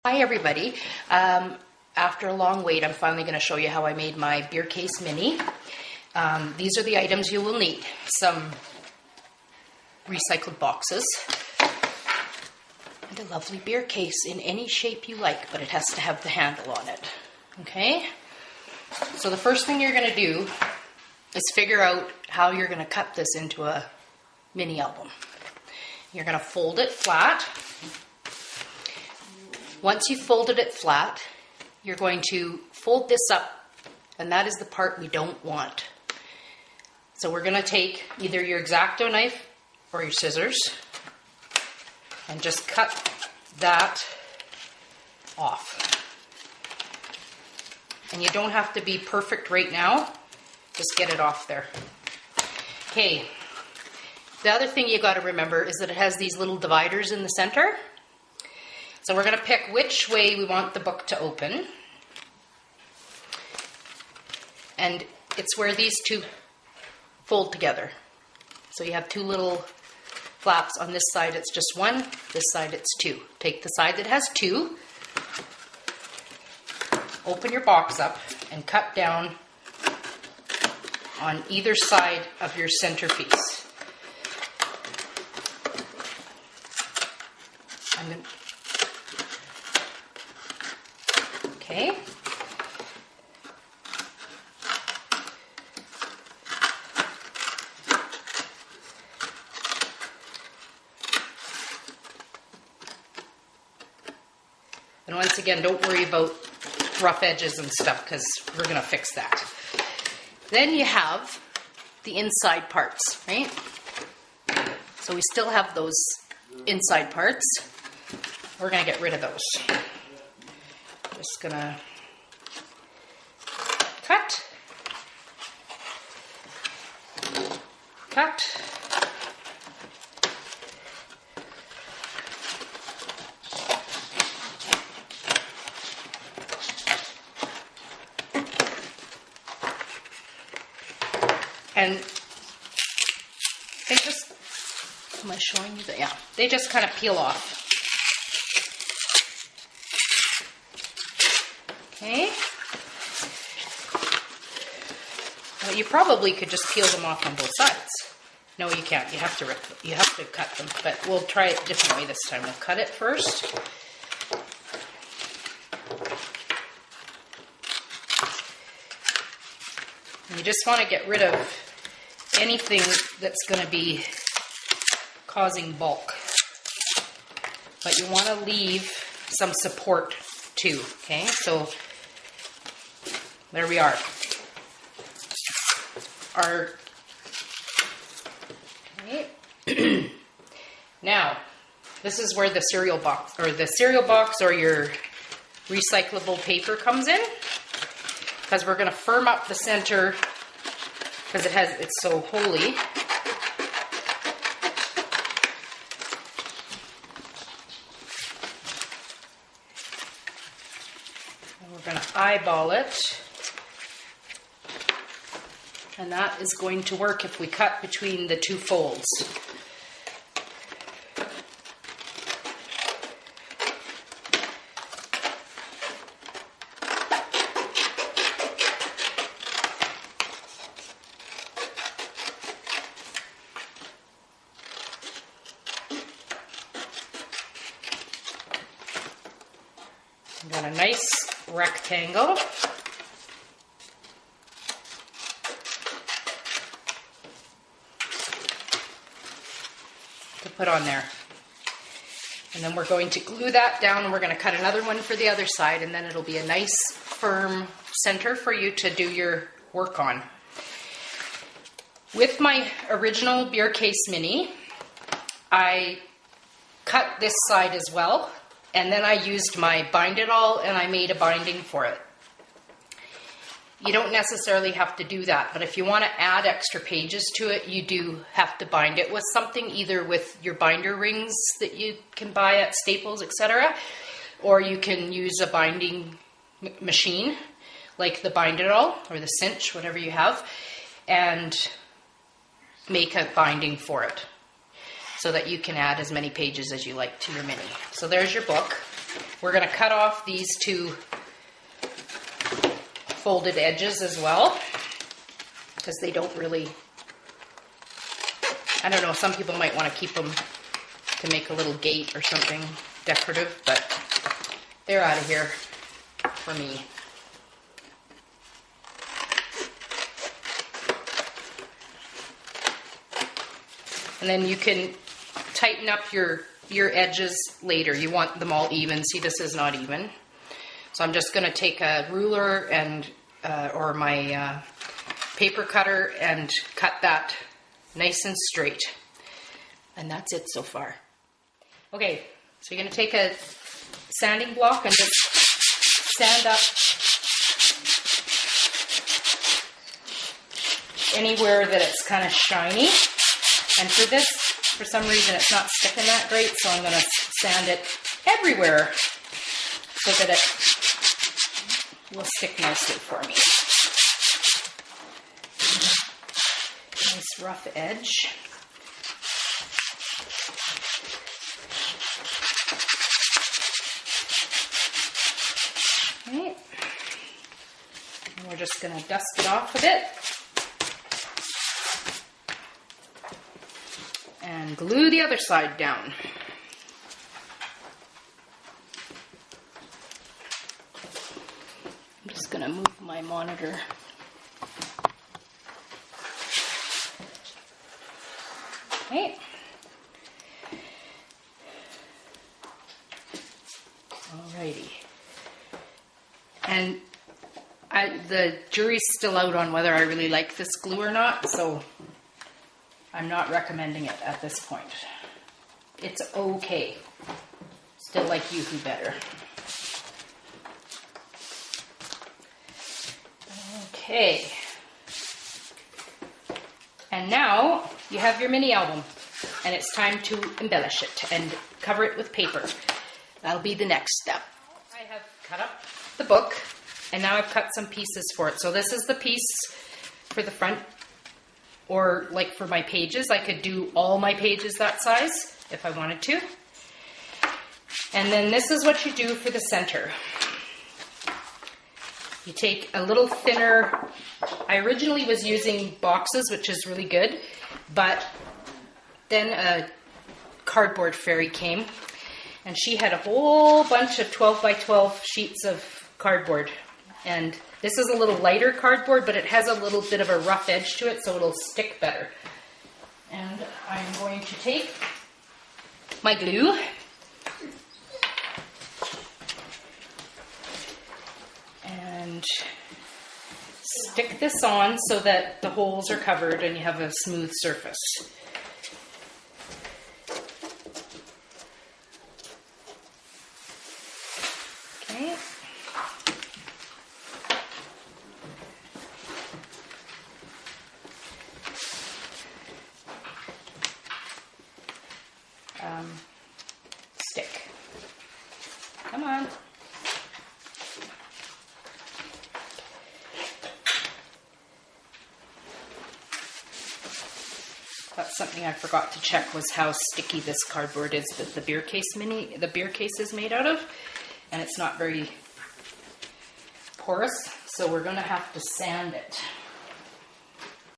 Hi everybody. After a long wait, I'm finally going to show you how I made my beer case mini. These are the items you will need. Some recycled boxes and a lovely beer case in any shape you like, but it has to have the handle on it. Okay? So the first thing you're going to do is figure out how you're going to cut this into a mini album. You're going to fold it flat. Once you've folded it flat, you're going to fold this up, and that is the part we don't want. So we're going to take either your X-Acto knife or your scissors and just cut that off. And you don't have to be perfect right now, just get it off there. Okay, the other thing you got to remember is that it has these little dividers in the center. So we're going to pick which way we want the book to open. And it's where these two fold together. So you have two little flaps. On this side it's just one, this side it's two. Take the side that has two, open your box up, and cut down on either side of your centerpiece. Okay. And once again, don't worry about rough edges and stuff because we're going to fix that. Then you have the inside parts, right? So we still have those inside parts. We're going to get rid of those. Just gonna cut, and they just, am I showing you that? Yeah, they just kind of peel off. Okay. Well, you probably could just peel them off on both sides. No, you can't. You have to cut them. But we'll try it a different way this time. We'll cut it first. And you just want to get rid of anything that's going to be causing bulk. But you want to leave some support too. Okay, so there we are. Okay. Now, this is where the cereal box or your recyclable paper comes in, because we're going to firm up the center because it's so holy. And we're going to eyeball it. And that is going to work if we cut between the two folds. I've got a nice rectangle. To put on there. And then we're going to glue that down, and we're going to cut another one for the other side, and then it'll be a nice firm center for you to do your work on. With my original beer case mini, I cut this side as well, and then I used my Bind It All and I made a binding for it. You don't necessarily have to do that, but if you want to add extra pages to it, you do have to bind it with something, either with your binder rings that you can buy at Staples, etc., or you can use a binding machine like the Bind It All or the Cinch, whatever you have, and make a binding for it so that you can add as many pages as you like to your mini. So there's your book. We're going to cut off these two folded edges as well, because they don't really, I don't know, some people might want to keep them to make a little gate or something decorative, but they're out of here for me. And then you can tighten up your edges later. You want them all even. See, this is not even. So I'm just going to take a ruler and or my paper cutter and cut that nice and straight. And that's it so far. Okay, so you're going to take a sanding block and just sand up anywhere that it's kind of shiny. And for this, for some reason, it's not sticking that great, so I'm going to sand it everywhere so that it will stick nicely for me. Nice rough edge. Okay. And we're just going to dust it off a bit. And glue the other side down. I'm just going to move my monitor. Okay. Alrighty. And the jury's still out on whether I really like this glue or not, so I'm not recommending it at this point. It's okay. Still like Yoo-Hoo better. Okay. And now you have your mini album, and it's time to embellish it and cover it with paper. That'll be the next step. I have cut up the book, and now I've cut some pieces for it. So this is the piece for the front. Or like for my pages, I could do all my pages that size if I wanted to. And then this is what you do for the center. You take a little thinner, I originally was using boxes, which is really good, but then a cardboard fairy came and she had a whole bunch of 12 by 12 sheets of cardboard. And this is a little lighter cardboard, but it has a little bit of a rough edge to it, so it'll stick better. And I'm going to take my glue and stick this on so that the holes are covered and you have a smooth surface. Okay. Stick. Come on. That's something I forgot to check, was how sticky this cardboard is that the beer case is made out of, and it's not very porous, so we're going to have to sand it.